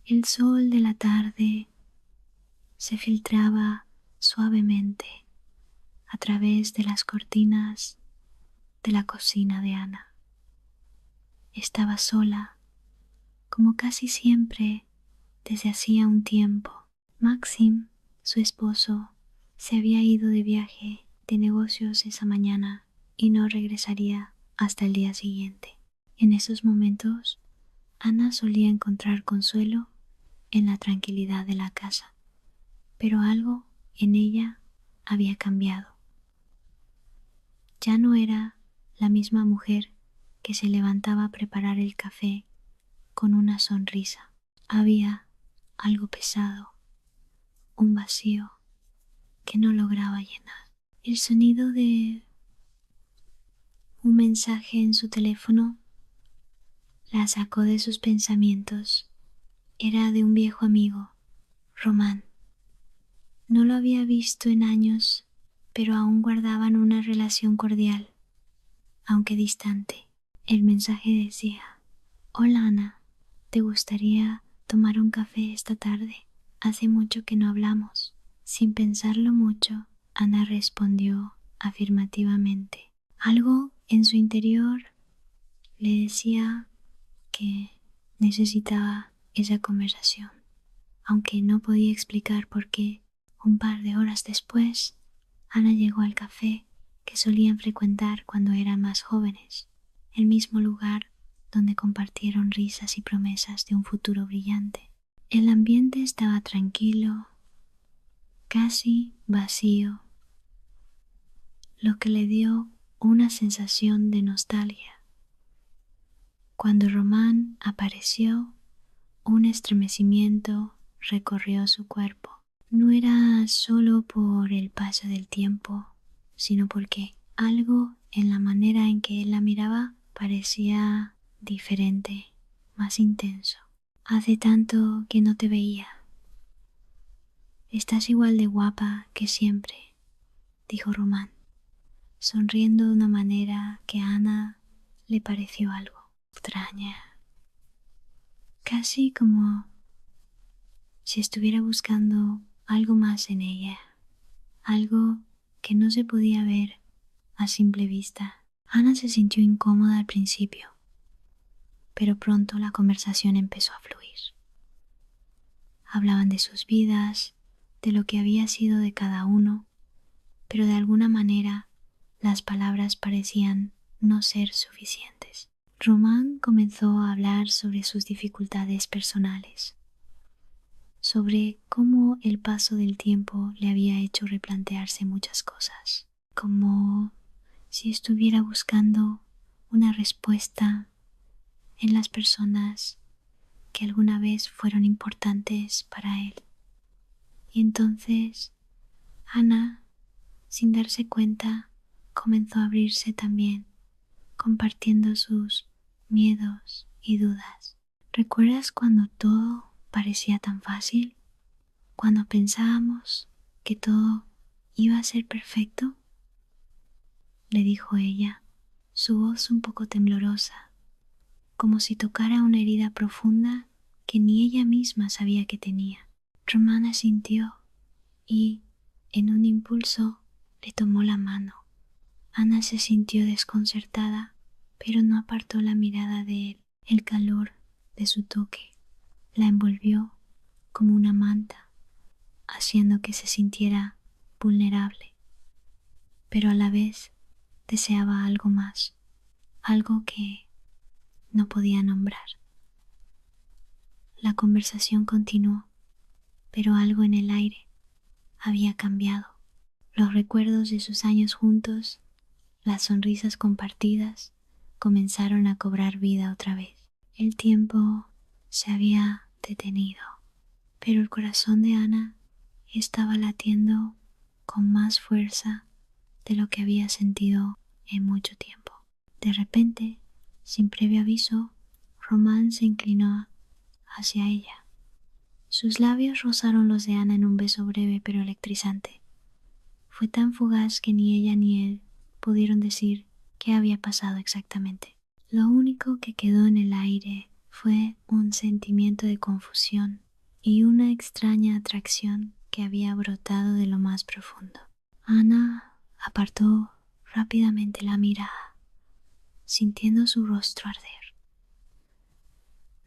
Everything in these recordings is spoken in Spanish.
El sol de la tarde se filtraba suavemente a través de las cortinas de la cocina de Ana. Estaba sola, como casi siempre desde hacía un tiempo. Maxim, su esposo, se había ido de viaje de negocios esa mañana y no regresaría hasta el día siguiente. En esos momentos, Ana solía encontrar consuelo en la tranquilidad de la casa, pero algo en ella había cambiado. Ya no era la misma mujer que se levantaba a preparar el café con una sonrisa. Había algo pesado, un vacío que no lograba llenar. El sonido de un mensaje en su teléfono la sacó de sus pensamientos. Era de un viejo amigo, Román. No lo había visto en años, pero aún guardaban una relación cordial, aunque distante. El mensaje decía: Hola Ana, ¿te gustaría tomar un café esta tarde? Hace mucho que no hablamos. Sin pensarlo mucho, Ana respondió afirmativamente. Algo en su interior le decía que necesitaba esa conversación, aunque no podía explicar por qué. Un par de horas después, Ana llegó al café que solían frecuentar cuando eran más jóvenes, el mismo lugar donde compartieron risas y promesas de un futuro brillante. El ambiente estaba tranquilo, casi vacío, lo que le dio una sensación de nostalgia. Cuando Román apareció, un estremecimiento recorrió su cuerpo. No era solo por el paso del tiempo, sino porque algo en la manera en que él la miraba parecía diferente, más intenso. Hace tanto que no te veía. Estás igual de guapa que siempre, dijo Román, sonriendo de una manera que a Ana le pareció algo extraña, casi como si estuviera buscando algo más en ella, algo que no se podía ver a simple vista. Ana se sintió incómoda al principio, pero pronto la conversación empezó a fluir. Hablaban de sus vidas, de lo que había sido de cada uno, pero de alguna manera las palabras parecían no ser suficientes. Román comenzó a hablar sobre sus dificultades personales, sobre cómo el paso del tiempo le había hecho replantearse muchas cosas, como si estuviera buscando una respuesta en las personas que alguna vez fueron importantes para él. Y entonces Ana, sin darse cuenta, comenzó a abrirse también, compartiendo sus miedos y dudas. ¿Recuerdas cuando todo parecía tan fácil? Cuando pensábamos que todo iba a ser perfecto, le dijo ella, su voz un poco temblorosa, como si tocara una herida profunda que ni ella misma sabía que tenía. Román asintió y, en un impulso, le tomó la mano. Ana se sintió desconcertada, pero no apartó la mirada de él. El calor de su toque la envolvió como una manta, haciendo que se sintiera vulnerable, pero a la vez deseaba algo más, algo que no podía nombrar. La conversación continuó, pero algo en el aire había cambiado. Los recuerdos de sus años juntos, las sonrisas compartidas, comenzaron a cobrar vida otra vez. El tiempo se había detenido, pero el corazón de Ana estaba latiendo con más fuerza de lo que había sentido en mucho tiempo. De repente, sin previo aviso, Román se inclinó hacia ella. Sus labios rozaron los de Ana en un beso breve pero electrizante. Fue tan fugaz que ni ella ni él pudieron decir qué había pasado exactamente. Lo único que quedó en el aire fue un sentimiento de confusión y una extraña atracción que había brotado de lo más profundo. Ana apartó rápidamente la mirada, sintiendo su rostro arder.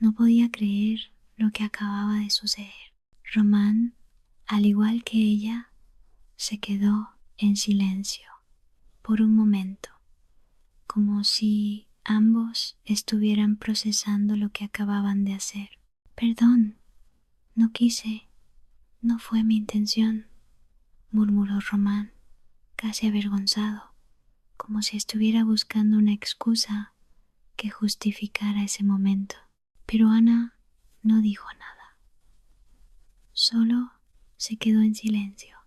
No podía creer lo que acababa de suceder. Román, al igual que ella, se quedó en silencio por un momento, como si ambos estuvieran procesando lo que acababan de hacer. Perdón, no quise, no fue mi intención, murmuró Román, casi avergonzado, como si estuviera buscando una excusa que justificara ese momento. Pero Ana no dijo nada, solo se quedó en silencio,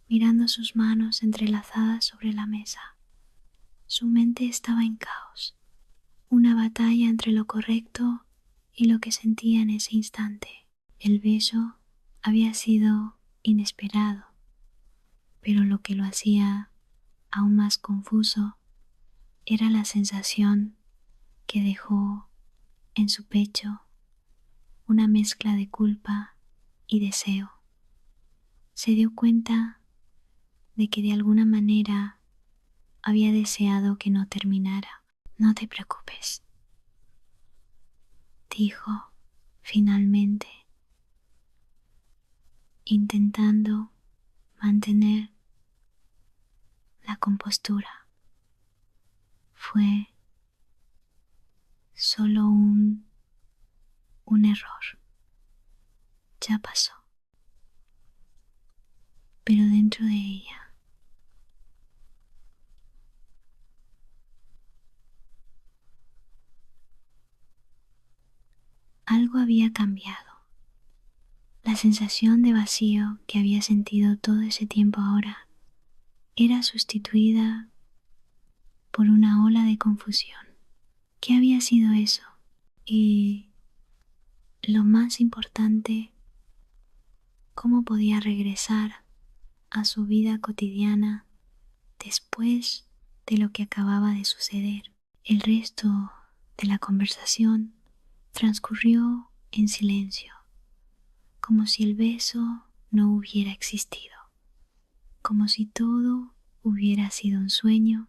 mirando sus manos entrelazadas sobre la mesa. Su mente estaba en caos, una batalla entre lo correcto y lo que sentía en ese instante. El beso había sido inesperado, pero lo que lo hacía aún más confuso era la sensación que dejó en su pecho, una mezcla de culpa y deseo. Se dio cuenta de que de alguna manera había deseado que no terminara. No te preocupes, dijo finalmente, intentando mantener la compostura. Fue solo un error. Ya pasó. Pero dentro de ella algo había cambiado. La sensación de vacío que había sentido todo ese tiempo ahora era sustituida por una ola de confusión. ¿Qué había sido eso? Y lo más importante, ¿cómo podía regresar a su vida cotidiana después de lo que acababa de suceder? El resto de la conversación transcurrió en silencio, como si el beso no hubiera existido, como si todo hubiera sido un sueño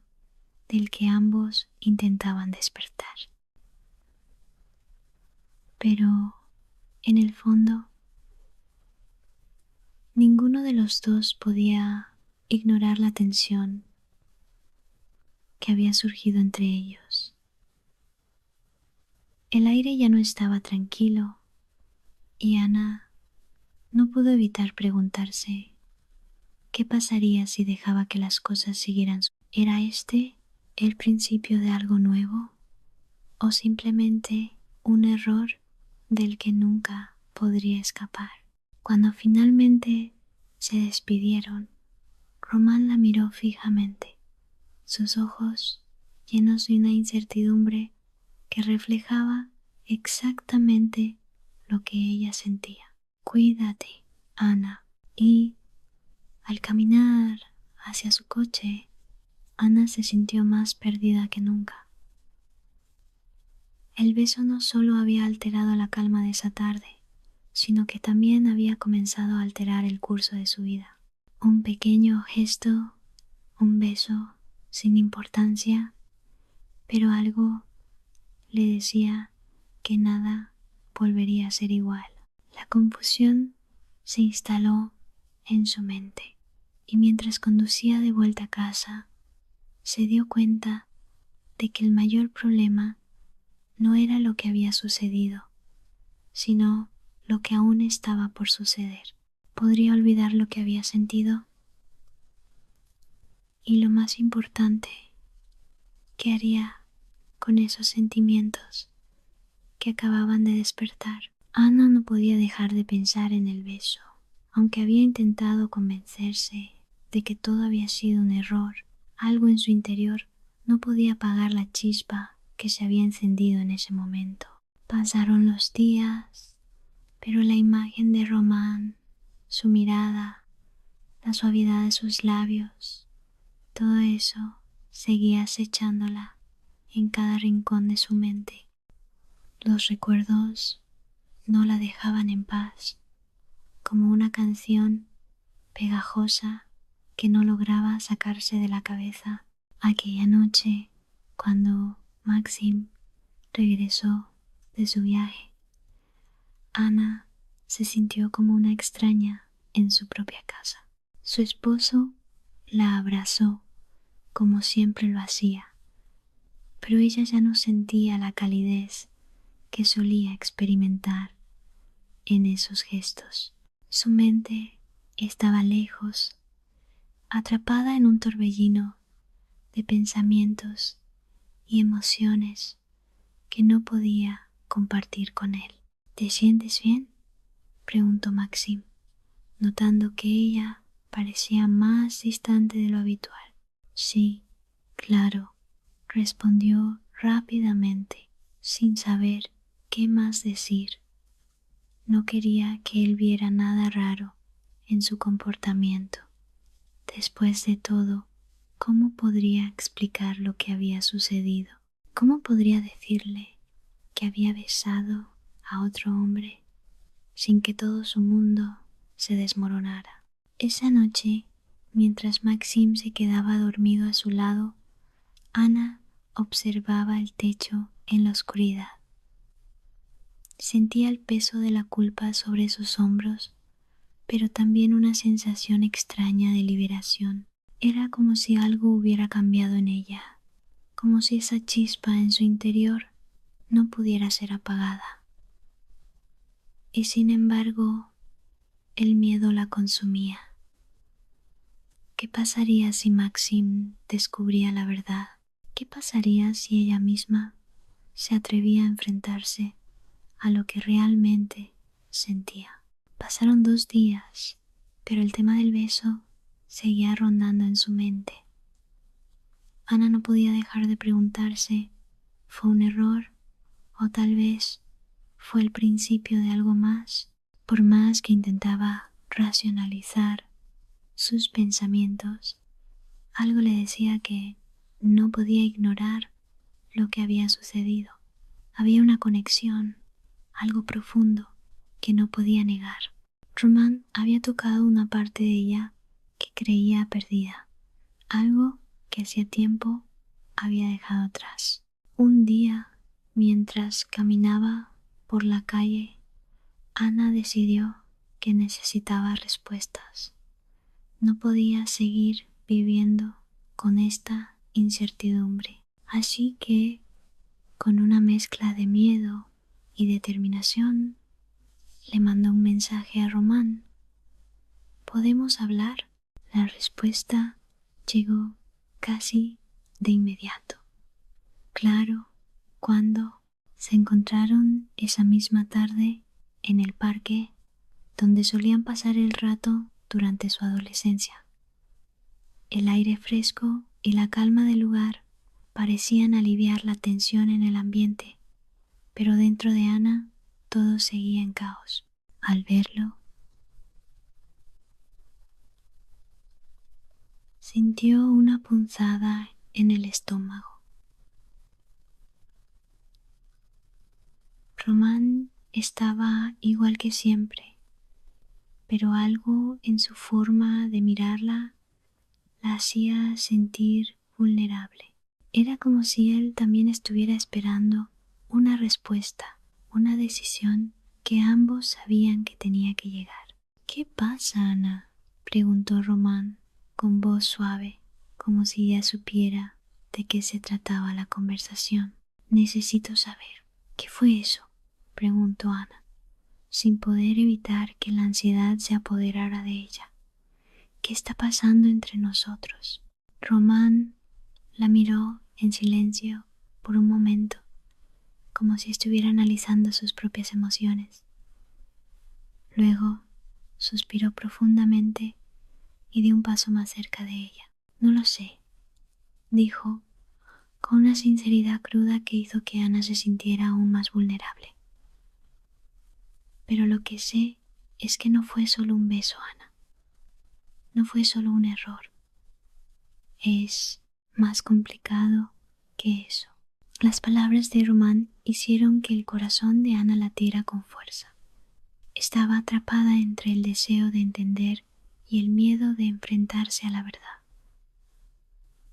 del que ambos intentaban despertar. Pero, en el fondo, ninguno de los dos podía ignorar la tensión que había surgido entre ellos. El aire ya no estaba tranquilo y Ana no pudo evitar preguntarse qué pasaría si dejaba que las cosas siguieran. ¿Era este el principio de algo nuevo o simplemente un error del que nunca podría escapar? Cuando finalmente se despidieron, Román la miró fijamente, sus ojos llenos de una incertidumbre que reflejaba exactamente lo que ella sentía. Cuídate, Ana. Y al caminar hacia su coche, Ana se sintió más perdida que nunca. El beso no solo había alterado la calma de esa tarde, sino que también había comenzado a alterar el curso de su vida. Un pequeño gesto, un beso sin importancia, pero algo le decía que nada volvería a ser igual. La confusión se instaló en su mente y mientras conducía de vuelta a casa, se dio cuenta de que el mayor problema no era lo que había sucedido, sino lo que aún estaba por suceder. ¿Podría olvidar lo que había sentido? Y lo más importante, ¿qué haría con esos sentimientos que acababan de despertar? Ana no podía dejar de pensar en el beso. Aunque había intentado convencerse de que todo había sido un error, algo en su interior no podía apagar la chispa que se había encendido en ese momento. Pasaron los días, pero la imagen de Román, su mirada, la suavidad de sus labios, todo eso seguía acechándola en cada rincón de su mente. Los recuerdos no la dejaban en paz, como una canción pegajosa que no lograba sacarse de la cabeza. Aquella noche, cuando Maxim regresó de su viaje, Ana se sintió como una extraña en su propia casa. Su esposo la abrazó como siempre lo hacía, pero ella ya no sentía la calidez que solía experimentar en esos gestos. Su mente estaba lejos, atrapada en un torbellino de pensamientos y emociones que no podía compartir con él. ¿Te sientes bien?, preguntó Maxim, notando que ella parecía más distante de lo habitual. Sí, claro, respondió rápidamente, sin saber qué más decir. No quería que él viera nada raro en su comportamiento. Después de todo, ¿cómo podría explicar lo que había sucedido? ¿Cómo podría decirle que había besado a otro hombre sin que todo su mundo se desmoronara? Esa noche, mientras Maxim se quedaba dormido a su lado, Ana observaba el techo en la oscuridad. Sentía el peso de la culpa sobre sus hombros, pero también una sensación extraña de liberación. Era como si algo hubiera cambiado en ella, como si esa chispa en su interior no pudiera ser apagada. Y sin embargo, el miedo la consumía. ¿Qué pasaría si Maxim descubría la verdad? ¿Qué pasaría si ella misma se atrevía a enfrentarse a lo que realmente sentía? Pasaron 2 días, pero el tema del beso seguía rondando en su mente. Ana no podía dejar de preguntarse, ¿fue un error o tal vez fue el principio de algo más? Por más que intentaba racionalizar sus pensamientos, algo le decía que no podía ignorar lo que había sucedido. Había una conexión, algo profundo que no podía negar. Román había tocado una parte de ella que creía perdida, algo que hacía tiempo había dejado atrás. Un día, mientras caminaba por la calle, Ana decidió que necesitaba respuestas. No podía seguir viviendo con esta incertidumbre. Así que, con una mezcla de miedo y determinación, le mandó un mensaje a Román. ¿Podemos hablar? La respuesta llegó casi de inmediato. Claro, cuando se encontraron esa misma tarde en el parque donde solían pasar el rato durante su adolescencia. El aire fresco y la calma del lugar parecían aliviar la tensión en el ambiente, pero dentro de Ana todo seguía en caos. Al verlo, sintió una punzada en el estómago. Román estaba igual que siempre, pero algo en su forma de mirarla la hacía sentir vulnerable. Era como si él también estuviera esperando una respuesta, una decisión que ambos sabían que tenía que llegar. ¿Qué pasa, Ana?, preguntó Román con voz suave, como si ya supiera de qué se trataba la conversación. Necesito saber. ¿Qué fue eso?, preguntó Ana, sin poder evitar que la ansiedad se apoderara de ella. ¿Qué está pasando entre nosotros? Román la miró en silencio por un momento, como si estuviera analizando sus propias emociones. Luego suspiró profundamente y dio un paso más cerca de ella. No lo sé, dijo con una sinceridad cruda que hizo que Ana se sintiera aún más vulnerable. Pero lo que sé es que no fue solo un beso, Ana. No fue solo un error. Es más complicado que eso. Las palabras de Román hicieron que el corazón de Ana latiera con fuerza. Estaba atrapada entre el deseo de entender y el miedo de enfrentarse a la verdad.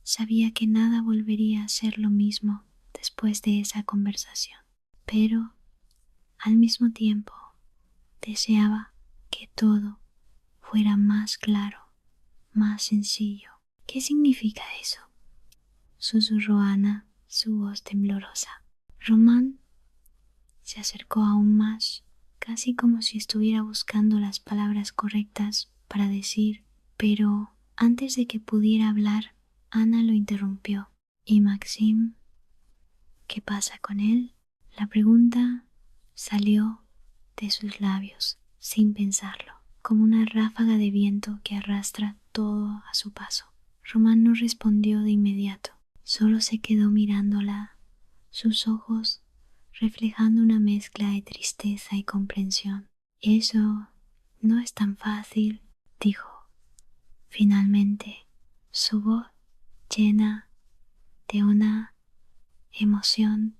Sabía que nada volvería a ser lo mismo después de esa conversación, pero al mismo tiempo deseaba que todo fuera más claro, más sencillo. ¿Qué significa eso?, susurró Ana, su voz temblorosa. Román se acercó aún más, casi como si estuviera buscando las palabras correctas para decir, pero antes de que pudiera hablar, Ana lo interrumpió. ¿Y Maxim? ¿Qué pasa con él? La pregunta salió de sus labios, sin pensarlo, como una ráfaga de viento que arrastra todo a su paso. Román no respondió de inmediato, solo se quedó mirándola, sus ojos reflejando una mezcla de tristeza y comprensión. Eso no es tan fácil, dijo, finalmente, su voz llena de una emoción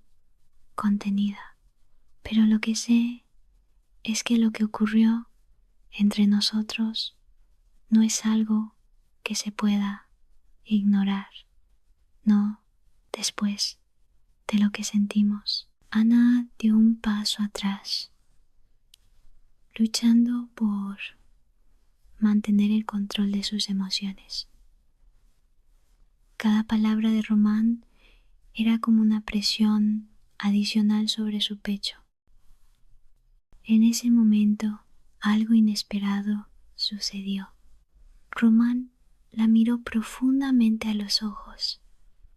contenida. Pero lo que sé es que lo que ocurrió entre nosotros no es algo que se pueda ignorar, no después de lo que sentimos. Ana dio un paso atrás, luchando por mantener el control de sus emociones. Cada palabra de Román era como una presión adicional sobre su pecho. En ese momento, algo inesperado sucedió. Román la miró profundamente a los ojos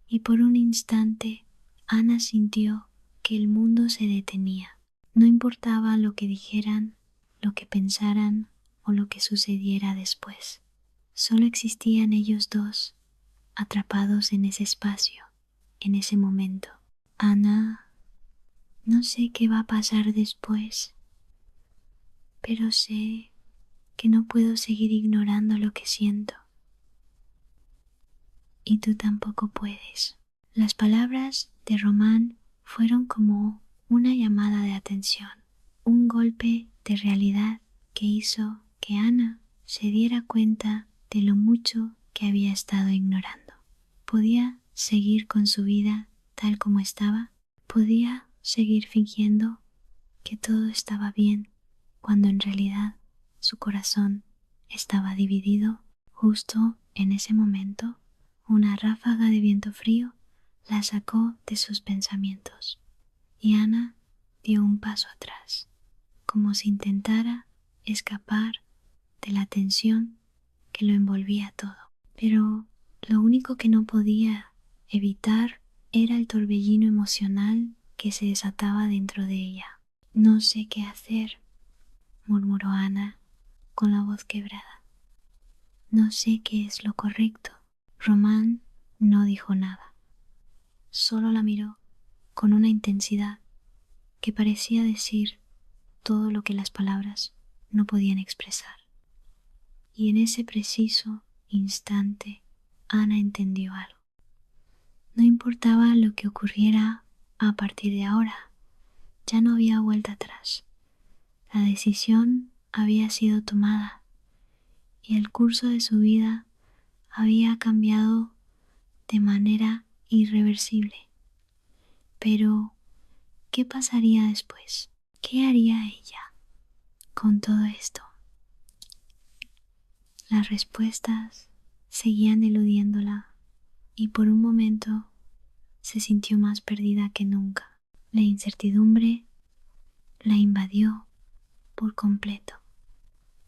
y por un instante Ana sintió que el mundo se detenía. No importaba lo que dijeran, lo que pensaran o lo que sucediera después. Solo existían ellos dos, atrapados en ese espacio, en ese momento. Ana, no sé qué va a pasar después, pero sé que no puedo seguir ignorando lo que siento. Y tú tampoco puedes. Las palabras de Román fueron como una llamada de atención, un golpe de realidad que hizo que Ana se diera cuenta de lo mucho que había estado ignorando. Podía seguir con su vida tal como estaba, podía seguir fingiendo que todo estaba bien, cuando en realidad su corazón estaba dividido. Justo en ese momento, una ráfaga de viento frío la sacó de sus pensamientos y Ana dio un paso atrás, como si intentara escapar de la tensión que lo envolvía todo. Pero lo único que no podía evitar era el torbellino emocional que se desataba dentro de ella. No sé qué hacer, murmuró Ana con la voz quebrada. No sé qué es lo correcto. Román no dijo nada, solo la miró con una intensidad que parecía decir todo lo que las palabras no podían expresar. Y en ese preciso instante, Ana entendió algo. No importaba lo que ocurriera a partir de ahora, ya no había vuelta atrás. La decisión había sido tomada y el curso de su vida había cambiado de manera irreversible. Pero, ¿qué pasaría después? ¿Qué haría ella con todo esto? Las respuestas seguían eludiéndola y por un momento se sintió más perdida que nunca. La incertidumbre la invadió por completo.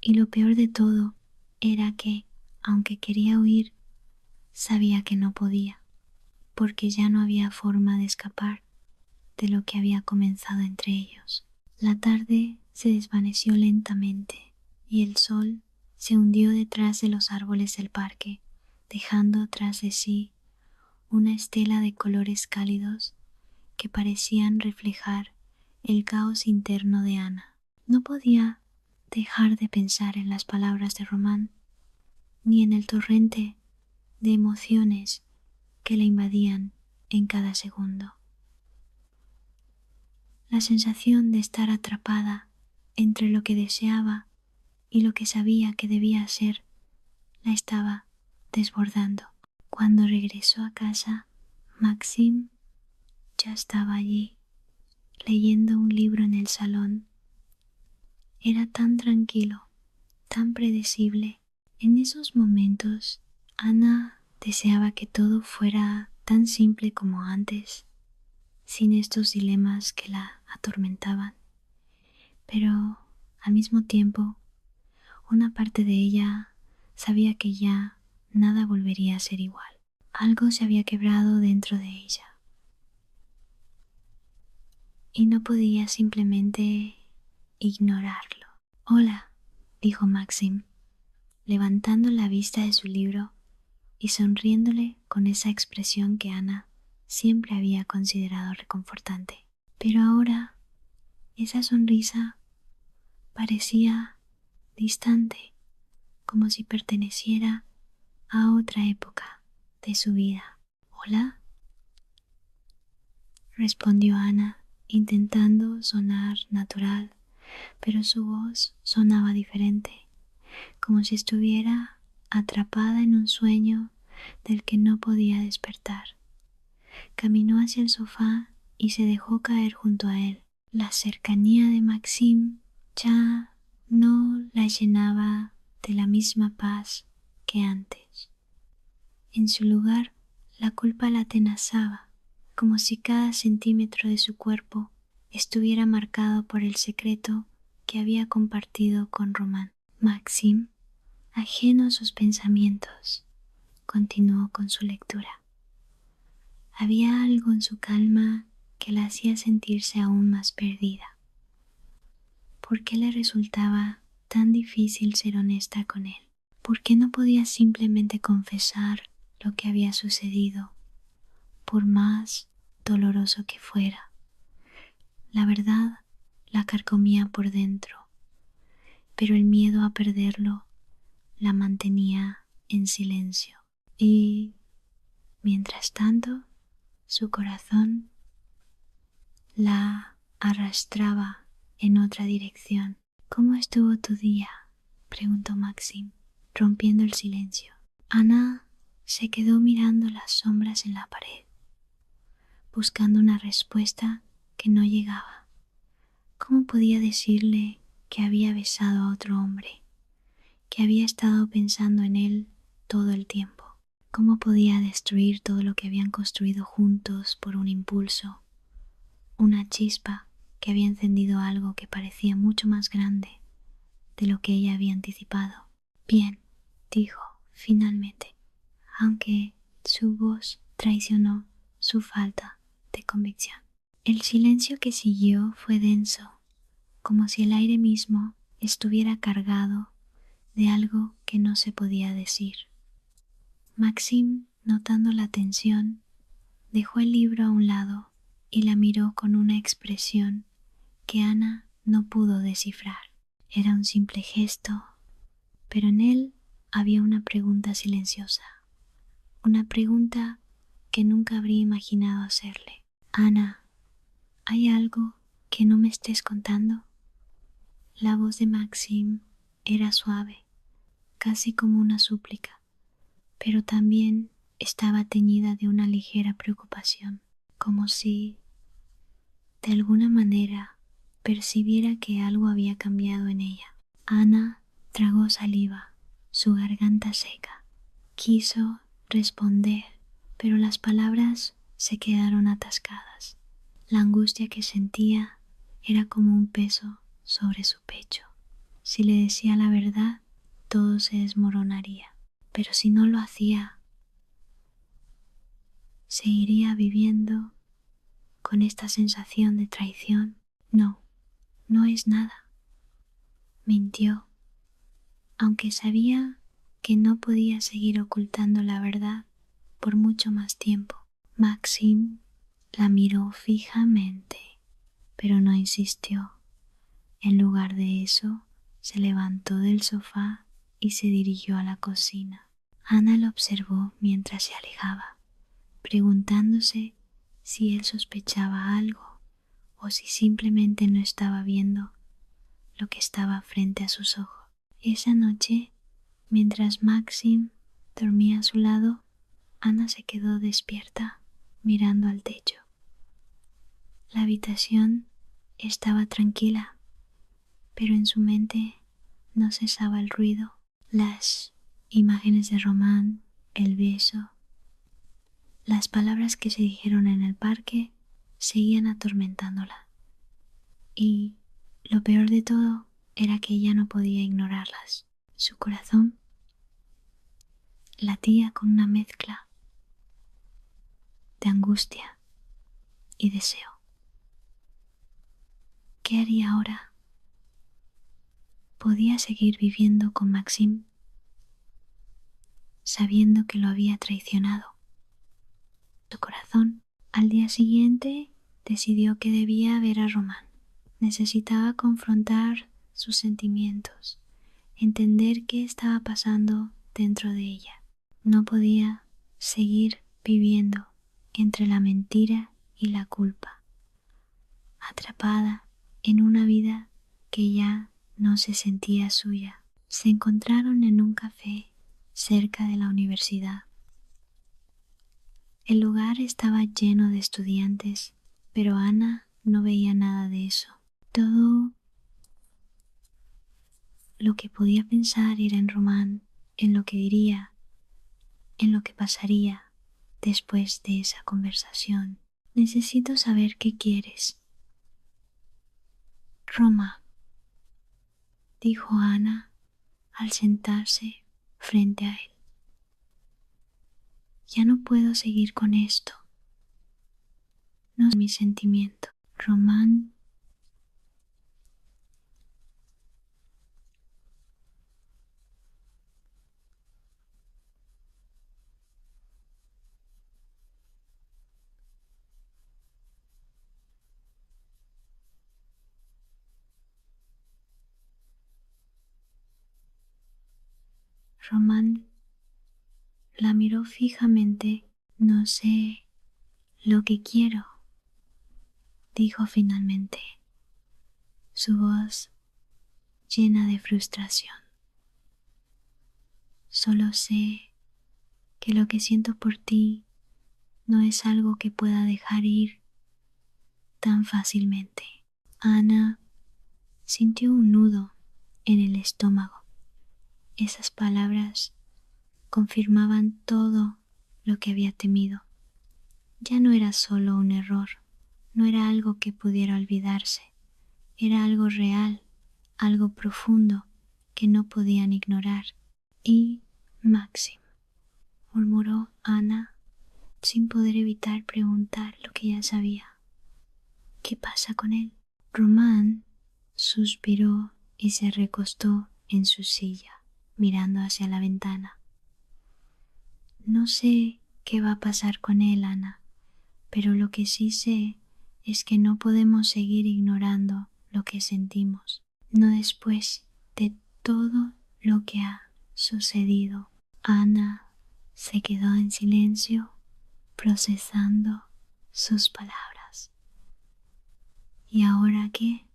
Y lo peor de todo era que, aunque quería huir, sabía que no podía, porque ya no había forma de escapar de lo que había comenzado entre ellos. La tarde se desvaneció lentamente y el sol se hundió detrás de los árboles del parque, dejando tras de sí una estela de colores cálidos que parecían reflejar el caos interno de Ana. No podía dejar de pensar en las palabras de Román, ni en el torrente de emociones que la invadían en cada segundo. La sensación de estar atrapada entre lo que deseaba y lo que sabía que debía ser la estaba desbordando. Cuando regresó a casa, Maxim ya estaba allí, leyendo un libro en el salón. Era tan tranquilo, tan predecible. En esos momentos, Ana deseaba que todo fuera tan simple como antes, sin estos dilemas que la atormentaban. Pero, al mismo tiempo, una parte de ella sabía que ya nada volvería a ser igual. Algo se había quebrado dentro de ella. Y no podía simplemente ignorarlo. Hola, dijo Maxim, levantando la vista de su libro y sonriéndole con esa expresión que Ana siempre había considerado reconfortante. Pero ahora esa sonrisa parecía distante, como si perteneciera a otra época de su vida. ¿Hola?, respondió Ana, intentando sonar natural, pero su voz sonaba diferente, como si estuviera atrapada en un sueño del que no podía despertar. Caminó hacia el sofá y se dejó caer junto a él. La cercanía de Maxim ya no la llenaba de la misma paz que antes. En su lugar, la culpa la atenazaba, como si cada centímetro de su cuerpo estuviera marcado por el secreto que había compartido con Román. Maxim, ajeno a sus pensamientos, continuó con su lectura. Había algo en su calma que la hacía sentirse aún más perdida. ¿Por qué le resultaba tan difícil ser honesta con él? ¿Por qué no podía simplemente confesar lo que había sucedido, por más doloroso que fuera? La verdad la carcomía por dentro, pero el miedo a perderlo la mantenía en silencio. Y, mientras tanto, su corazón la arrastraba en otra dirección. ¿Cómo estuvo tu día?, preguntó Maxim, rompiendo el silencio. Ana se quedó mirando las sombras en la pared, buscando una respuesta que no llegaba. ¿Cómo podía decirle que había besado a otro hombre, que había estado pensando en él todo el tiempo? ¿Cómo podía destruir todo lo que habían construido juntos por un impulso, una chispa que había encendido algo que parecía mucho más grande de lo que ella había anticipado? Bien, dijo finalmente, aunque su voz traicionó su falta de convicción. El silencio que siguió fue denso, como si el aire mismo estuviera cargado de algo que no se podía decir. Maxim, notando la tensión, dejó el libro a un lado y la miró con una expresión que Ana no pudo descifrar. Era un simple gesto, pero en él había una pregunta silenciosa, una pregunta que nunca habría imaginado hacerle. Ana, ¿hay algo que no me estés contando? La voz de Maxim era suave, casi como una súplica, pero también estaba teñida de una ligera preocupación, como si, de alguna manera, percibiera que algo había cambiado en ella. Ana tragó saliva, su garganta seca. Quiso responder, pero las palabras se quedaron atascadas. La angustia que sentía era como un peso sobre su pecho. Si le decía la verdad, todo se desmoronaría, pero si no lo hacía, seguiría viviendo con esta sensación de traición. No, no es nada. Mintió, aunque sabía que no podía seguir ocultando la verdad por mucho más tiempo. Maxim la miró fijamente, pero no insistió. En lugar de eso, se levantó del sofá y se dirigió a la cocina. Ana lo observó mientras se alejaba, preguntándose si él sospechaba algo o si simplemente no estaba viendo lo que estaba frente a sus ojos. Esa noche, mientras Maxim dormía a su lado, Ana se quedó despierta mirando al techo. La habitación estaba tranquila, pero en su mente no cesaba el ruido, las imágenes de Román, el beso, las palabras que se dijeron en el parque seguían atormentándola. Y lo peor de todo era que ella no podía ignorarlas. Su corazón latía con una mezcla de angustia y deseo. ¿Qué haría ahora? ¿Podía seguir viviendo con Maxim sabiendo que lo había traicionado? Su corazón, al día siguiente, decidió que debía ver a Román. Necesitaba confrontar sus sentimientos, entender qué estaba pasando dentro de ella. No podía seguir viviendo entre la mentira y la culpa, atrapada en una vida que ya no se sentía suya. Se encontraron en un café cerca de la universidad. El lugar estaba lleno de estudiantes, pero Ana no veía nada de eso. Todo lo que podía pensar era en Román, en lo que diría, en lo que pasaría después de esa conversación. Necesito saber qué quieres. Roma, dijo Ana al sentarse frente a él. Ya no puedo seguir con esto. No es mi sentimiento. Román Román la miró fijamente. No sé lo que quiero, dijo finalmente, su voz llena de frustración. Solo sé que lo que siento por ti no es algo que pueda dejar ir tan fácilmente. Ana sintió un nudo en el estómago. Esas palabras confirmaban todo lo que había temido. Ya no era solo un error, no era algo que pudiera olvidarse, era algo real, algo profundo que no podían ignorar. Y Maxim, murmuró Ana sin poder evitar preguntar lo que ya sabía. ¿Qué pasa con él? Román suspiró y se recostó en su silla, mirando hacia la ventana. No sé qué va a pasar con él, Ana, pero lo que sí sé es que no podemos seguir ignorando lo que sentimos, no después de todo lo que ha sucedido. Ana se quedó en silencio, procesando sus palabras. ¿Y ahora qué?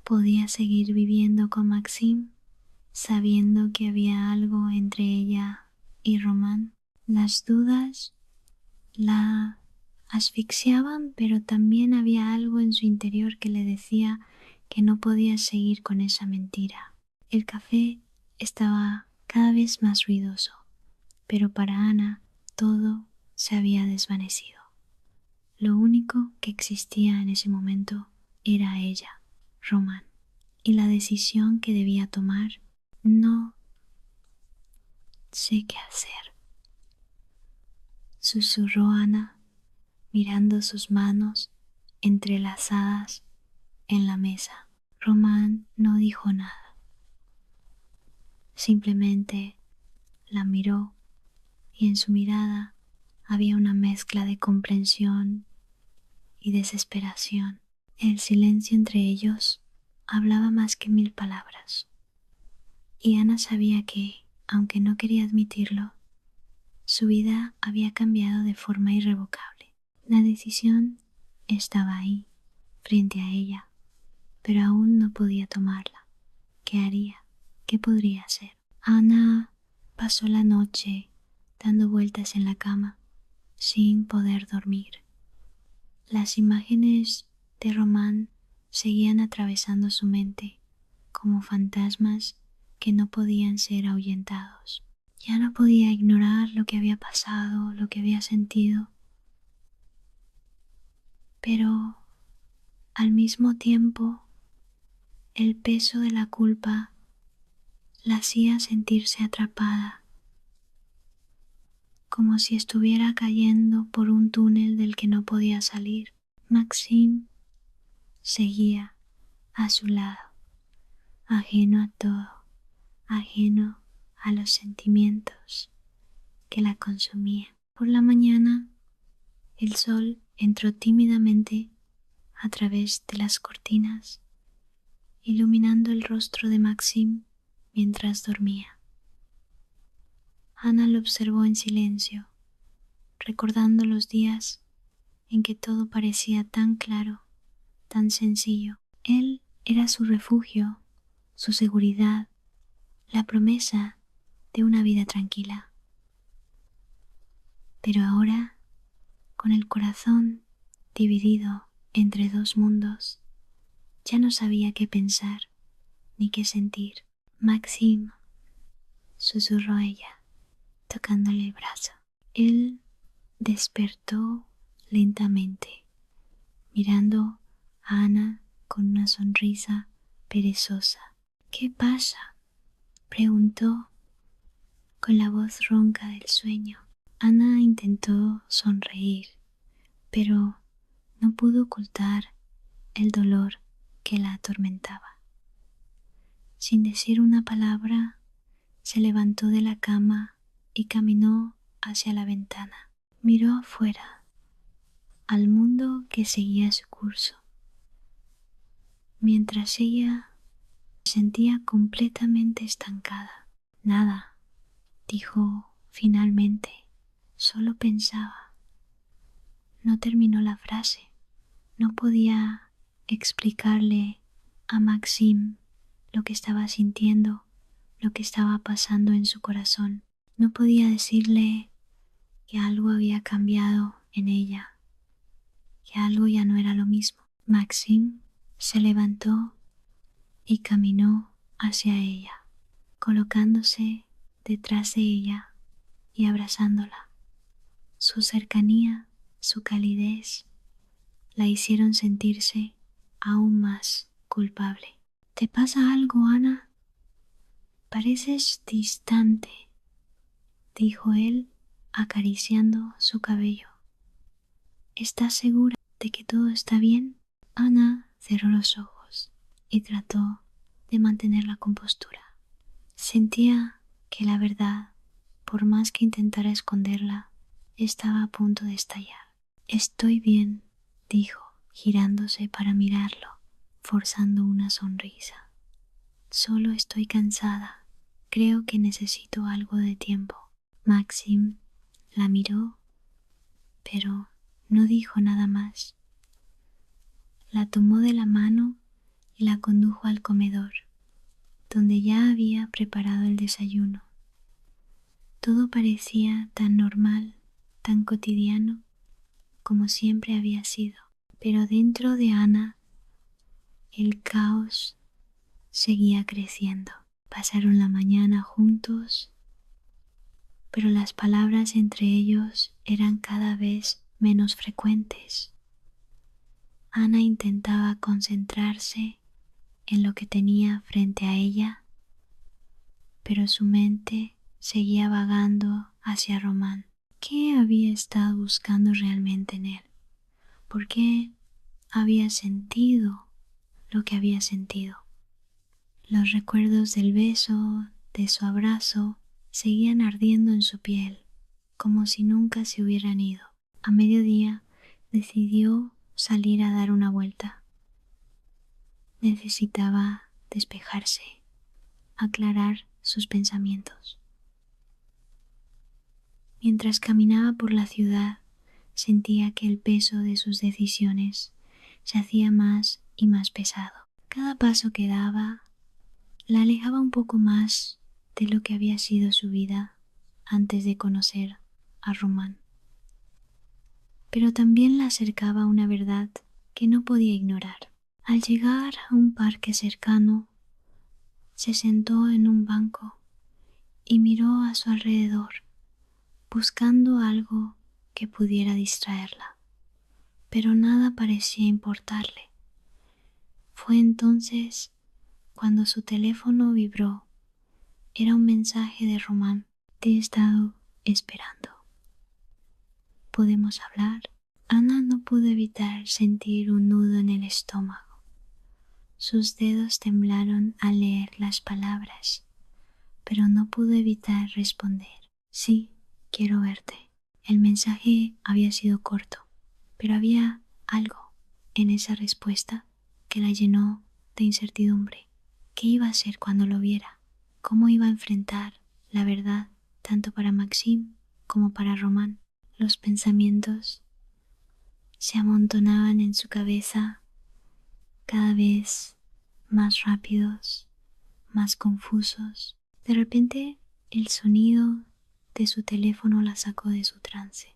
¿Podía seguir viviendo con Maxim, sabiendo que había algo entre ella y Román? Las dudas la asfixiaban, pero también había algo en su interior que le decía que no podía seguir con esa mentira. El café estaba cada vez más ruidoso, pero para Ana todo se había desvanecido. Lo único que existía en ese momento era ella, Román, y la decisión que debía tomar. No sé qué hacer, susurró Ana, mirando sus manos entrelazadas en la mesa. Román no dijo nada, simplemente la miró y en su mirada había una mezcla de comprensión y desesperación. El silencio entre ellos hablaba más que 1000 palabras, y Ana sabía que, aunque no quería admitirlo, su vida había cambiado de forma irrevocable. La decisión estaba ahí, frente a ella, pero aún no podía tomarla. ¿Qué haría? ¿Qué podría hacer? Ana pasó la noche dando vueltas en la cama, sin poder dormir. Las imágenes de Román seguían atravesando su mente como fantasmas que no podían ser ahuyentados. Ya no podía ignorar lo que había pasado, lo que había sentido, pero al mismo tiempo el peso de la culpa la hacía sentirse atrapada, como si estuviera cayendo por un túnel del que no podía salir. Maxime seguía a su lado, ajeno a todo, ajeno a los sentimientos que la consumían. Por la mañana, el sol entró tímidamente a través de las cortinas, iluminando el rostro de Maxime mientras dormía. Ana lo observó en silencio, recordando los días en que todo parecía tan claro, tan sencillo. Él era su refugio, su seguridad, la promesa de una vida tranquila. Pero ahora, con el corazón dividido entre dos mundos, ya no sabía qué pensar ni qué sentir. Maxime, susurró ella, tocándole el brazo. Él despertó lentamente, mirando a Ana con una sonrisa perezosa. ¿Qué pasa?, preguntó con la voz ronca del sueño. Ana intentó sonreír, pero no pudo ocultar el dolor que la atormentaba. Sin decir una palabra, se levantó de la cama y caminó hacia la ventana. Miró afuera, al mundo que seguía su curso, mientras ella se sentía completamente estancada. Nada, dijo finalmente, solo pensaba. No terminó la frase. No podía explicarle a Maxime lo que estaba sintiendo, lo que estaba pasando en su corazón. No podía decirle que algo había cambiado en ella, que algo ya no era lo mismo. Maxime se levantó y caminó hacia ella, colocándose detrás de ella y abrazándola. Su cercanía, su calidez, la hicieron sentirse aún más culpable. ¿Te pasa algo, Ana? Pareces distante, dijo él acariciando su cabello. ¿Estás segura de que todo está bien? Ana cerró los ojos y trató de mantener la compostura. Sentía que la verdad, por más que intentara esconderla, estaba a punto de estallar. Estoy bien, dijo, girándose para mirarlo, forzando una sonrisa. Solo estoy cansada. Creo que necesito algo de tiempo. Maxime la miró, pero no dijo nada más. La tomó de la mano y la condujo al comedor, donde ya había preparado el desayuno. Todo parecía tan normal, tan cotidiano, como siempre había sido. Pero dentro de Ana, el caos seguía creciendo. Pasaron la mañana juntos, pero las palabras entre ellos eran cada vez menos frecuentes. Ana intentaba concentrarse en lo que tenía frente a ella, pero su mente seguía vagando hacia Román. ¿Qué había estado buscando realmente en él? ¿Por qué había sentido lo que había sentido? Los recuerdos del beso, de su abrazo, seguían ardiendo en su piel, como si nunca se hubieran ido. A mediodía decidió salir a dar una vuelta. Necesitaba despejarse, aclarar sus pensamientos. Mientras caminaba por la ciudad, sentía que el peso de sus decisiones se hacía más y más pesado. Cada paso que daba la alejaba un poco más de lo que había sido su vida antes de conocer a Román. Pero también la acercaba a una verdad que no podía ignorar. Al llegar a un parque cercano, se sentó en un banco y miró a su alrededor, buscando algo que pudiera distraerla. Pero nada parecía importarle. Fue entonces cuando su teléfono vibró. Era un mensaje de Román. Te he estado esperando. ¿Podemos hablar? Ana no pudo evitar sentir un nudo en el estómago. Sus dedos temblaron al leer las palabras, pero no pudo evitar responder. Sí, quiero verte. El mensaje había sido corto, pero había algo en esa respuesta que la llenó de incertidumbre. ¿Qué iba a hacer cuando lo viera? ¿Cómo iba a enfrentar la verdad tanto para Maxim como para Román? Los pensamientos se amontonaban en su cabeza cada vez más rápidos, más confusos. De repente, el sonido de su teléfono la sacó de su trance.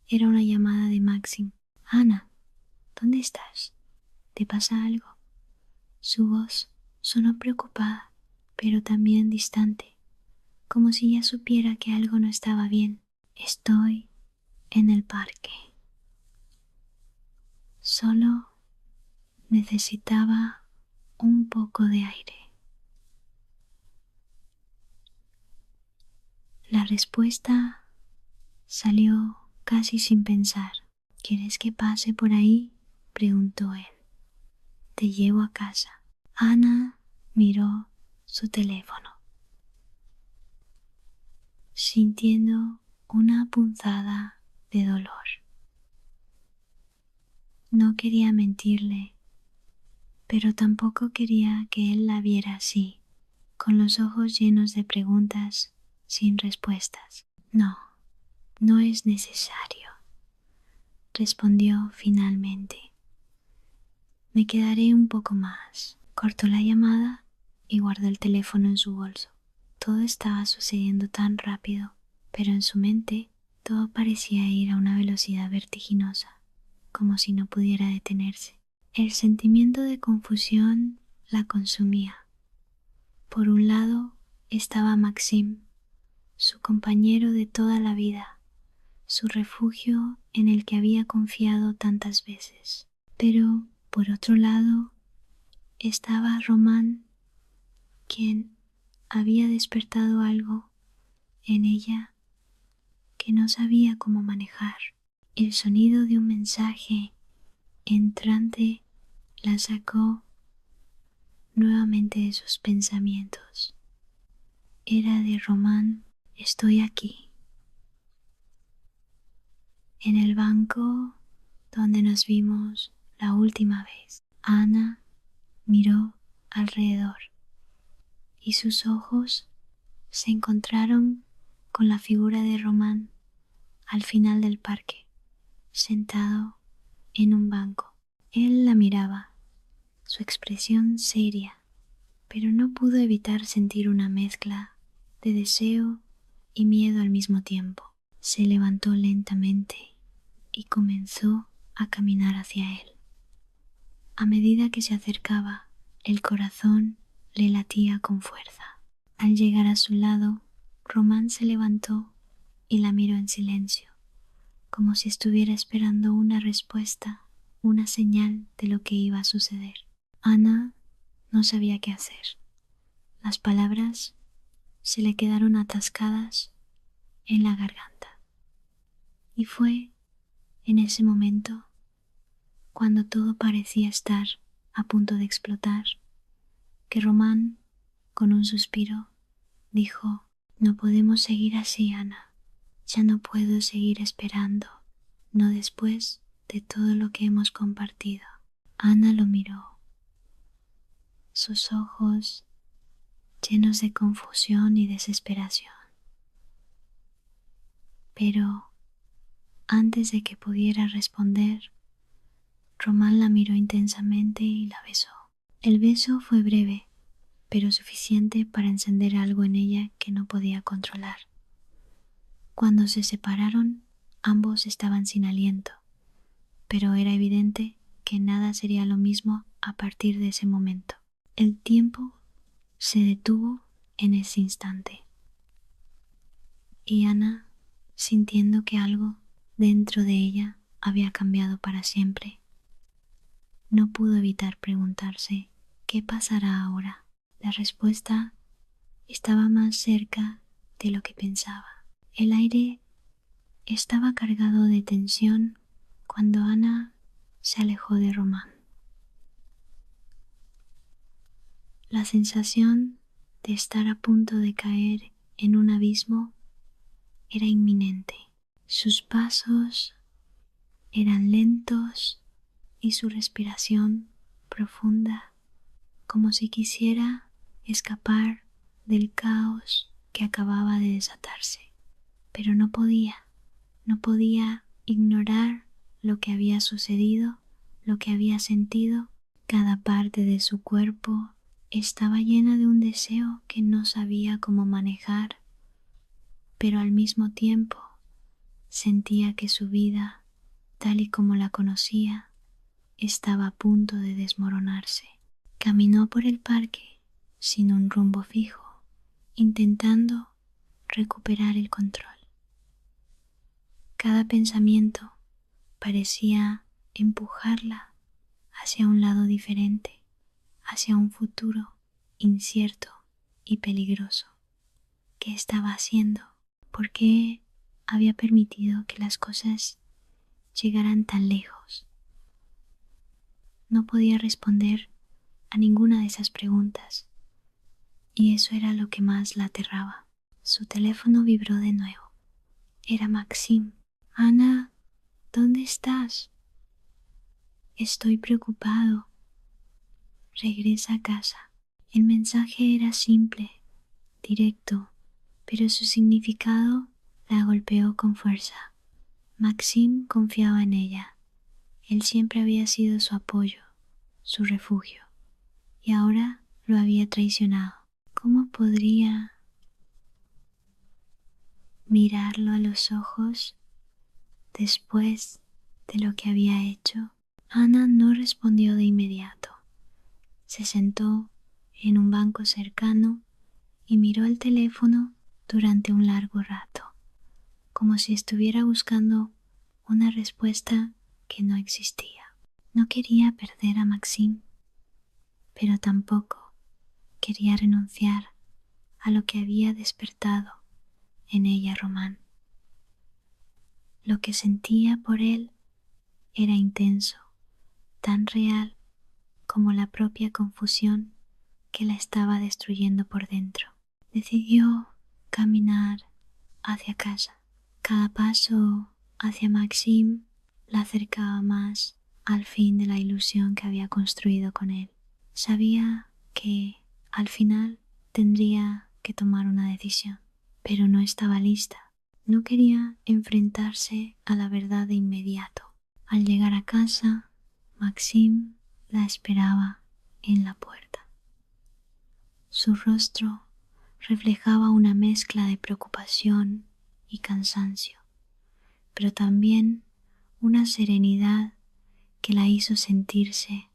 Era una llamada de Maxim. Ana, ¿dónde estás? ¿Te pasa algo? Su voz sonó preocupada, pero también distante, como si ya supiera que algo no estaba bien. Estoy en el parque. Solo necesitaba un poco de aire. La respuesta salió casi sin pensar. ¿Quieres que pase por ahí?, preguntó él. Te llevo a casa. Ana miró su teléfono, sintiendo una punzada de dolor. No quería mentirle, pero tampoco quería que él la viera así, con los ojos llenos de preguntas sin respuestas. No, no es necesario, respondió finalmente. Me quedaré un poco más. Cortó la llamada y guardó el teléfono en su bolso. Todo estaba sucediendo tan rápido, pero en su mente todo parecía ir a una velocidad vertiginosa, como si no pudiera detenerse. El sentimiento de confusión la consumía. Por un lado estaba Maxim, su compañero de toda la vida, su refugio en el que había confiado tantas veces. Pero, por otro lado, estaba Román, quien había despertado algo en ella que no sabía cómo manejar. El sonido de un mensaje entrante la sacó nuevamente de sus pensamientos. Era de Román. Estoy aquí, en el banco donde nos vimos la última vez. Ana miró alrededor y sus ojos se encontraron con la figura de Román al final del parque, sentado en un banco. Él la miraba, su expresión seria, pero no pudo evitar sentir una mezcla de deseo y miedo al mismo tiempo. Se levantó lentamente y comenzó a caminar hacia él. A medida que se acercaba, el corazón le latía con fuerza. Al llegar a su lado, Román se levantó y la miró en silencio, como si estuviera esperando una respuesta, una señal de lo que iba a suceder. Ana no sabía qué hacer. Las palabras se le quedaron atascadas en la garganta. Y fue en ese momento, cuando todo parecía estar a punto de explotar, que Román, con un suspiro, dijo: No podemos seguir así, Ana. Ya no puedo seguir esperando, no después de todo lo que hemos compartido. Ana lo miró, sus ojos llenos de confusión y desesperación. Pero antes de que pudiera responder, Román la miró intensamente y la besó. El beso fue breve, pero suficiente para encender algo en ella que no podía controlar. Cuando se separaron, ambos estaban sin aliento, pero era evidente que nada sería lo mismo a partir de ese momento. El tiempo se detuvo en ese instante, y Ana, sintiendo que algo dentro de ella había cambiado para siempre, no pudo evitar preguntarse ¿qué pasará ahora? La respuesta estaba más cerca de lo que pensaba. El aire estaba cargado de tensión cuando Ana se alejó de Román. La sensación de estar a punto de caer en un abismo era inminente. Sus pasos eran lentos y su respiración profunda, como si quisiera escapar del caos que acababa de desatarse. Pero no podía ignorar lo que había sucedido, lo que había sentido. Cada parte de su cuerpo estaba llena de un deseo que no sabía cómo manejar, pero al mismo tiempo sentía que su vida, tal y como la conocía, estaba a punto de desmoronarse. Caminó por el parque sin un rumbo fijo, intentando recuperar el control. Cada pensamiento parecía empujarla hacia un lado diferente, hacia un futuro incierto y peligroso. ¿Qué estaba haciendo? ¿Por qué había permitido que las cosas llegaran tan lejos? No podía responder a ninguna de esas preguntas, y eso era lo que más la aterraba. Su teléfono vibró de nuevo. Era Maxim. Ana, ¿dónde estás? Estoy preocupado. Regresa a casa. El mensaje era simple, directo, pero su significado la golpeó con fuerza. Maxim confiaba en ella. Él siempre había sido su apoyo, su refugio, y ahora lo había traicionado. ¿Cómo podría mirarlo a los ojos después de lo que había hecho? Ana no respondió de inmediato. Se sentó en un banco cercano y miró el teléfono durante un largo rato, como si estuviera buscando una respuesta que no existía. No quería perder a Maxim, pero tampoco quería renunciar a lo que había despertado en ella Román. Lo que sentía por él era intenso, tan real como la propia confusión que la estaba destruyendo por dentro. Decidió caminar hacia casa. Cada paso hacia Maxim la acercaba más al fin de la ilusión que había construido con él. Sabía que al final tendría que tomar una decisión, pero no estaba lista. No quería enfrentarse a la verdad de inmediato. Al llegar a casa, Maxim la esperaba en la puerta. Su rostro reflejaba una mezcla de preocupación y cansancio, pero también una serenidad que la hizo sentirse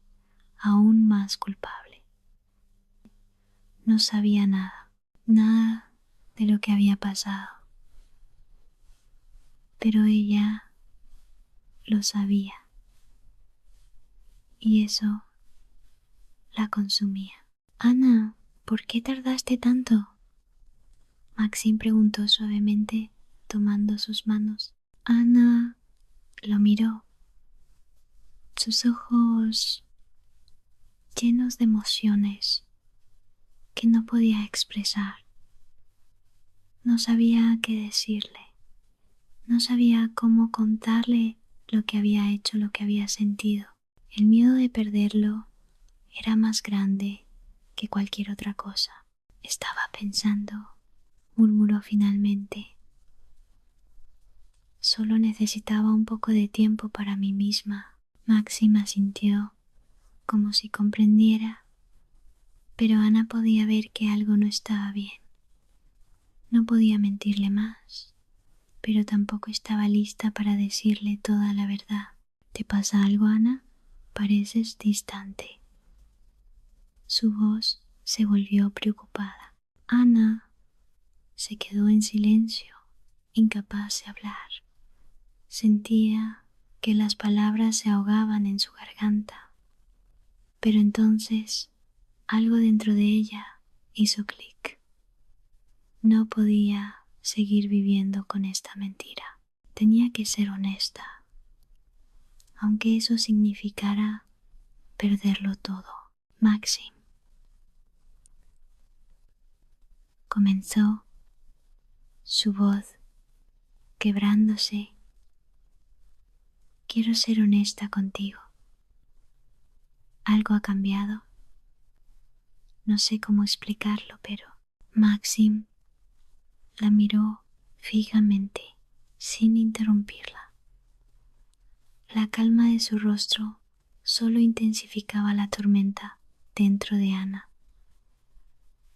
aún más culpable. No sabía nada de lo que había pasado, pero ella lo sabía, y eso la consumía. Ana, ¿por qué tardaste tanto? Maxim preguntó suavemente, tomando sus manos. Ana lo miró, sus ojos llenos de emociones que no podía expresar. No sabía qué decirle, no sabía cómo contarle lo que había hecho, lo que había sentido. El miedo de perderlo era más grande que cualquier otra cosa. Estaba pensando, murmuró finalmente. Solo necesitaba un poco de tiempo para mí misma. Maxim asintió como si comprendiera, pero Ana podía ver que algo no estaba bien. No podía mentirle más, pero tampoco estaba lista para decirle toda la verdad. ¿Te pasa algo, Ana? Pareces distante. Su voz se volvió preocupada. Ana se quedó en silencio, incapaz de hablar. Sentía que las palabras se ahogaban en su garganta. Pero entonces algo dentro de ella hizo clic. No podía seguir viviendo con esta mentira. Tenía que ser honesta, aunque eso significara perderlo todo. Maxim comenzó, su voz quebrándose. Quiero ser honesta contigo. Algo ha cambiado. No sé cómo explicarlo, pero Maxim la miró fijamente, sin interrumpirla. La calma de su rostro solo intensificaba la tormenta dentro de Ana.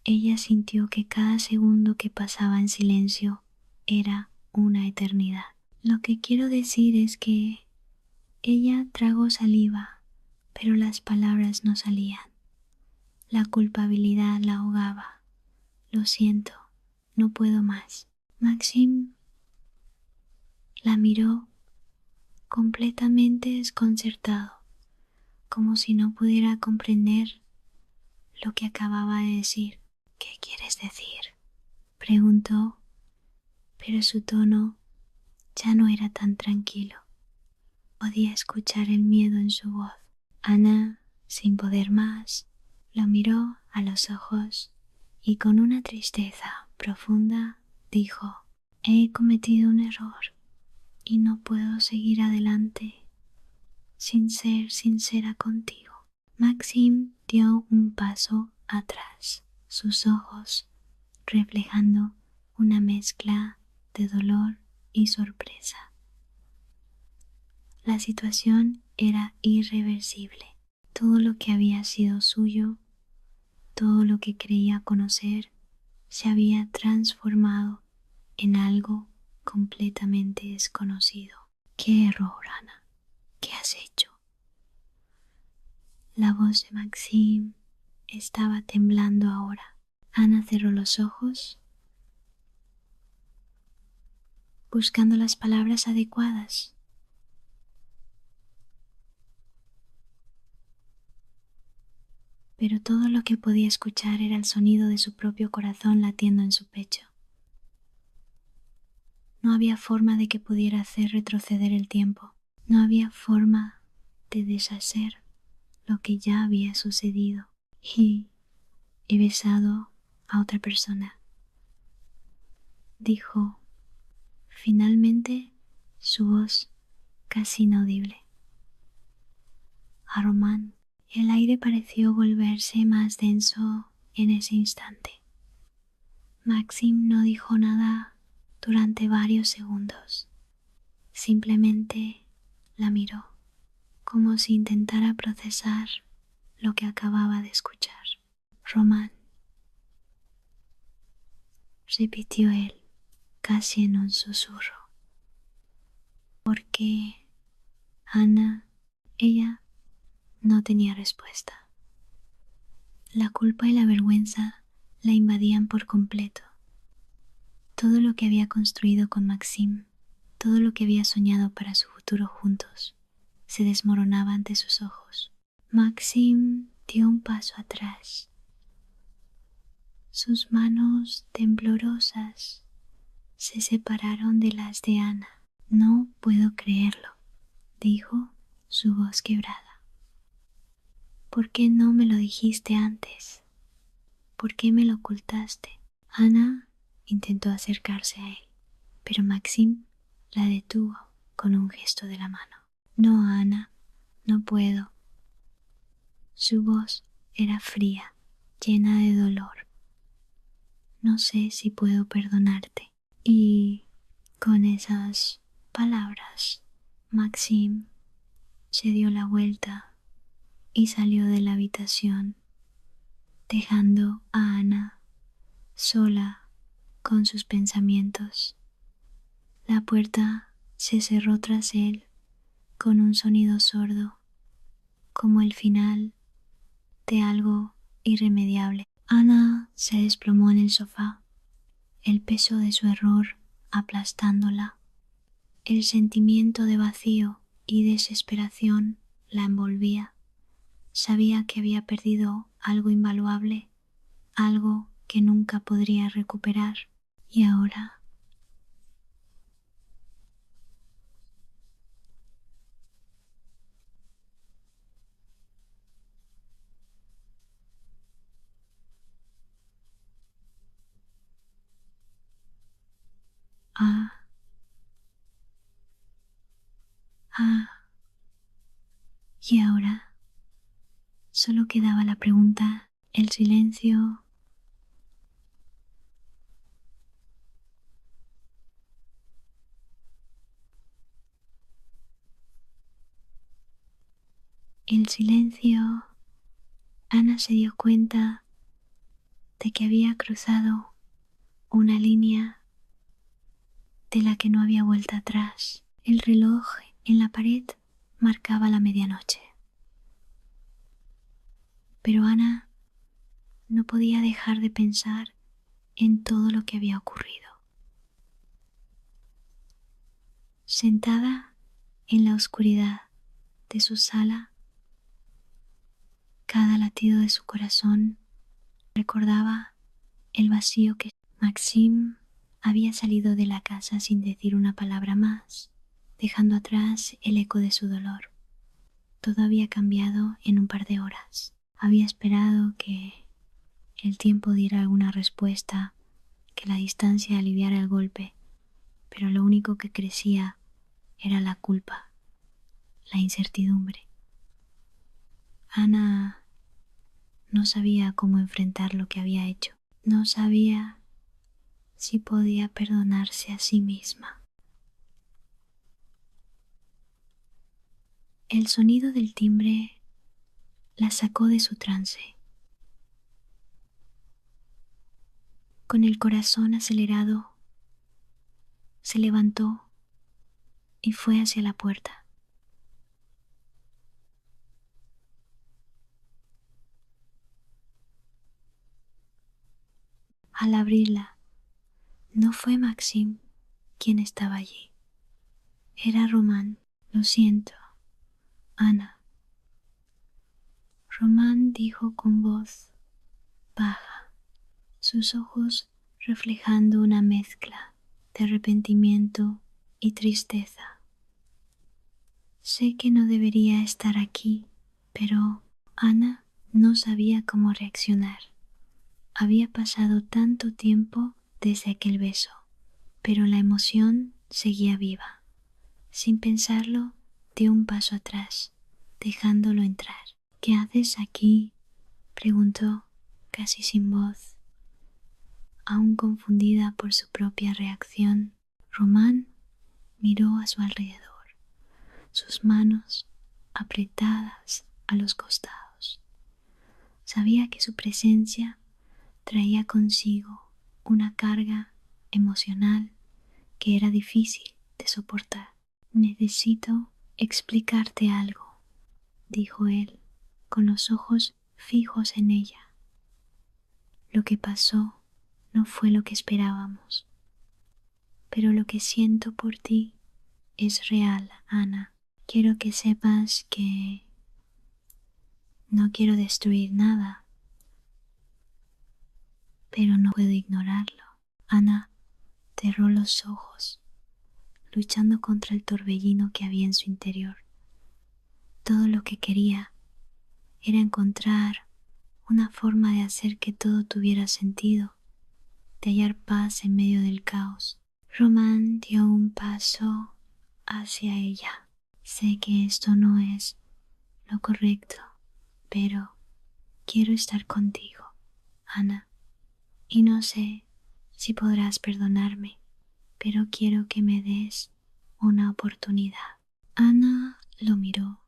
Ella sintió que cada segundo que pasaba en silencio era una eternidad. Lo que quiero decir es que ella tragó saliva, pero las palabras no salían. La culpabilidad la ahogaba. Lo siento, no puedo más. Maxim la miró completamente desconcertado, como si no pudiera comprender lo que acababa de decir. ¿Qué quieres decir?, preguntó, pero su tono ya no era tan tranquilo. Podía escuchar el miedo en su voz. Ana, sin poder más, lo miró a los ojos y con una tristeza profunda dijo: he cometido un error y no puedo seguir adelante sin ser sincera contigo. Maxim dio un paso atrás, sus ojos reflejando una mezcla de dolor y sorpresa. La situación era irreversible. Todo lo que había sido suyo, todo lo que creía conocer, se había transformado en algo completamente desconocido. ¡Qué error, Ana! ¿Qué has hecho? La voz de Maxim estaba temblando ahora. Ana cerró los ojos, buscando las palabras adecuadas. Pero todo lo que podía escuchar era el sonido de su propio corazón latiendo en su pecho. No había forma de que pudiera hacer retroceder el tiempo. No había forma de deshacer lo que ya había sucedido. Y he besado a otra persona, dijo finalmente, su voz casi inaudible. A Román. El aire pareció volverse más denso en ese instante. Maxim no dijo nada durante varios segundos. Simplemente la miró, como si intentara procesar lo que acababa de escuchar. Román, repitió él, casi en un susurro. Porque Ana, ella no tenía respuesta. La culpa y la vergüenza la invadían por completo. Todo lo que había construido con Maxim, todo lo que había soñado para su futuro juntos, se desmoronaba ante sus ojos. Maxim dio un paso atrás. Sus manos temblorosas se separaron de las de Ana. No puedo creerlo, dijo, su voz quebrada. ¿Por qué no me lo dijiste antes? ¿Por qué me lo ocultaste? Ana intentó acercarse a él, pero Maxim la detuvo con un gesto de la mano. No, Ana, no puedo. Su voz era fría, llena de dolor. No sé si puedo perdonarte. Y con esas palabras, Maxim se dio la vuelta y salió de la habitación, dejando a Ana sola con sus pensamientos. La puerta se cerró tras él con un sonido sordo, como el final de algo irremediable. Ana se desplomó en el sofá, el peso de su error aplastándola. El sentimiento de vacío y desesperación la envolvía. Sabía que había perdido algo invaluable, algo que nunca podría recuperar. Y ahora ah, ah, y ahora solo quedaba la pregunta, el silencio. El silencio. Ana se dio cuenta de que había cruzado una línea de la que no había vuelta atrás. El reloj en la pared marcaba la medianoche. Pero Ana no podía dejar de pensar en todo lo que había ocurrido. Sentada en la oscuridad de su sala, cada latido de su corazón recordaba el vacío que Maxim había salido de la casa sin decir una palabra más, dejando atrás el eco de su dolor. Todo había cambiado en un par de horas. Había esperado que el tiempo diera alguna respuesta, que la distancia aliviara el golpe, pero lo único que crecía era la culpa, la incertidumbre. Ana no sabía cómo enfrentar lo que había hecho. No sabía si podía perdonarse a sí misma. El sonido del timbre la sacó de su trance. Con el corazón acelerado, se levantó y fue hacia la puerta. Al abrirla, no fue Maxim quien estaba allí. Era Román. Lo siento, Ana. Román dijo con voz baja, sus ojos reflejando una mezcla de arrepentimiento y tristeza. Sé que no debería estar aquí, pero Ana no sabía cómo reaccionar. Había pasado tanto tiempo desde aquel beso, pero la emoción seguía viva. Sin pensarlo, dio un paso atrás, dejándolo entrar. ¿Qué haces aquí?, preguntó, casi sin voz. Aún confundida por su propia reacción, Román miró a su alrededor, sus manos apretadas a los costados. Sabía que su presencia traía consigo una carga emocional que era difícil de soportar. Necesito explicarte algo, dijo él, con los ojos fijos en ella. Lo que pasó no fue lo que esperábamos, pero lo que siento por ti es real, Ana. Quiero que sepas que no quiero destruir nada, pero no puedo ignorarlo. Ana cerró los ojos, luchando contra el torbellino que había en su interior. Todo lo que quería era encontrar una forma de hacer que todo tuviera sentido, de hallar paz en medio del caos. Román dio un paso hacia ella. Sé que esto no es lo correcto, pero quiero estar contigo, Ana, y no sé si podrás perdonarme, pero quiero que me des una oportunidad. Ana lo miró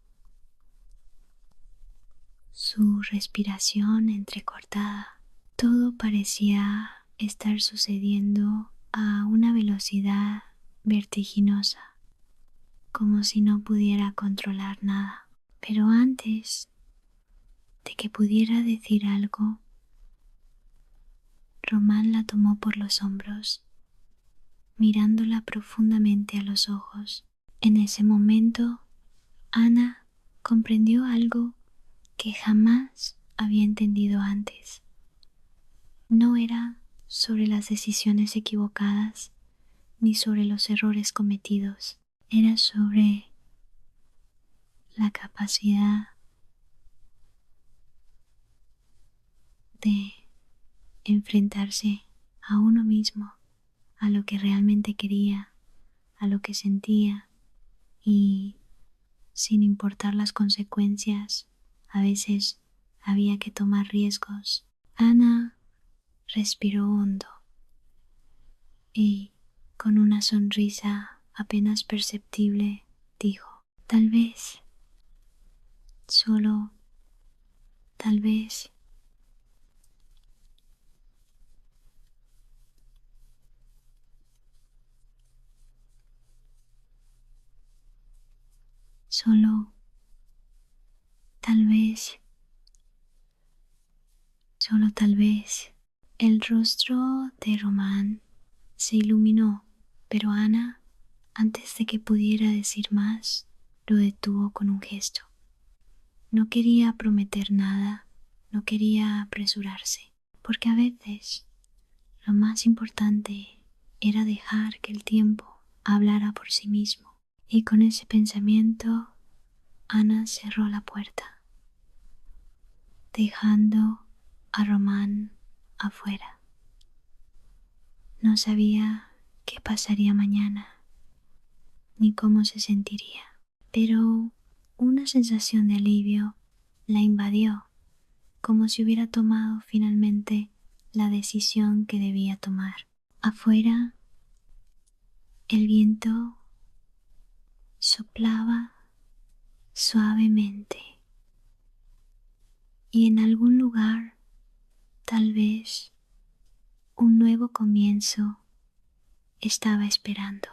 su respiración entrecortada. Todo parecía estar sucediendo a una velocidad vertiginosa, como si no pudiera controlar nada. Pero antes de que pudiera decir algo, Román la tomó por los hombros, mirándola profundamente a los ojos. En ese momento, Ana comprendió algo que jamás había entendido antes. No era sobre las decisiones equivocadas ni sobre los errores cometidos. Era sobre la capacidad de enfrentarse a uno mismo, a lo que realmente quería, a lo que sentía, y sin importar las consecuencias, a veces había que tomar riesgos. Ana respiró hondo y, con una sonrisa apenas perceptible, dijo: tal vez, solo tal vez, solo tal vez, solo tal vez. El rostro de Román se iluminó, pero Ana, antes de que pudiera decir más, lo detuvo con un gesto. No quería prometer nada, no quería apresurarse, porque a veces lo más importante era dejar que el tiempo hablara por sí mismo. Y con ese pensamiento, Ana cerró la puerta, dejando a Román afuera. No sabía qué pasaría mañana, ni cómo se sentiría, pero una sensación de alivio la invadió, como si hubiera tomado finalmente la decisión que debía tomar. Afuera, el viento soplaba suavemente y en algún lugar, tal vez, un nuevo comienzo estaba esperando.